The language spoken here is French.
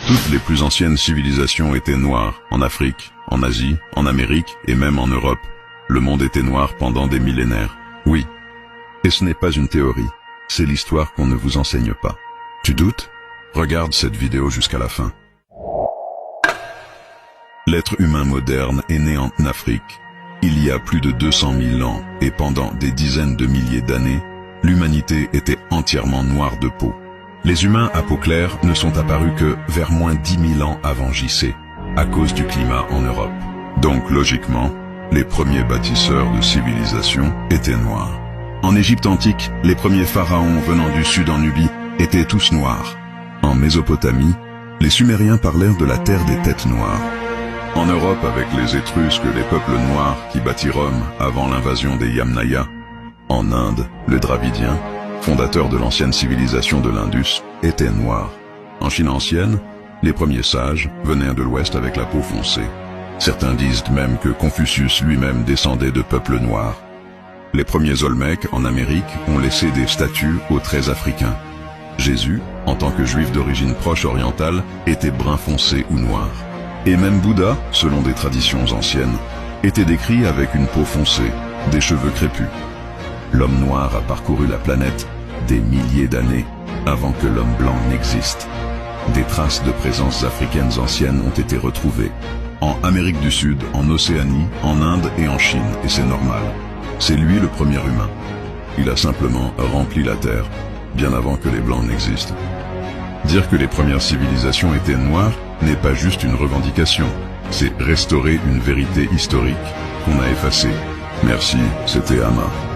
Toutes les plus anciennes civilisations étaient noires, en Afrique, en Asie, en Amérique et même en Europe. Le monde était noir pendant des millénaires. Oui. Et ce n'est pas une théorie, c'est l'histoire qu'on ne vous enseigne pas. Tu doutes? Regarde cette vidéo jusqu'à la fin. L'être humain moderne est né en Afrique. Il y a plus de 200 000 ans, et pendant des dizaines de milliers d'années, l'humanité était entièrement noire de peau. Les humains à peau claire ne sont apparus que vers moins 10 000 ans avant JC, à cause du climat en Europe. Donc logiquement, les premiers bâtisseurs de civilisation étaient noirs. En Égypte antique, les premiers pharaons venant du sud en Nubie étaient tous noirs. En Mésopotamie, les Sumériens parlèrent de la terre des têtes noires. En Europe, avec les Étrusques, les peuples noirs qui bâtirent Rome avant l'invasion des Yamnaya. En Inde, le Dravidien, fondateur de l'ancienne civilisation de l'Indus, était noir. En Chine ancienne, les premiers sages venaient de l'Ouest avec la peau foncée. Certains disent même que Confucius lui-même descendait de peuples noirs. Les premiers Olmecs en Amérique ont laissé des statues aux traits africains. Jésus, en tant que juif d'origine proche orientale, était brun foncé ou noir. Et même Bouddha, selon des traditions anciennes, était décrit avec une peau foncée, des cheveux crépus. L'homme noir a parcouru la planète des milliers d'années avant que l'homme blanc n'existe. Des traces de présences africaines anciennes ont été retrouvées. En Amérique du Sud, en Océanie, en Inde et en Chine, et c'est normal. C'est lui le premier humain. Il a simplement rempli la Terre, bien avant que les Blancs n'existent. Dire que les premières civilisations étaient noires n'est pas juste une revendication, c'est restaurer une vérité historique qu'on a effacée. Merci, c'était Ama.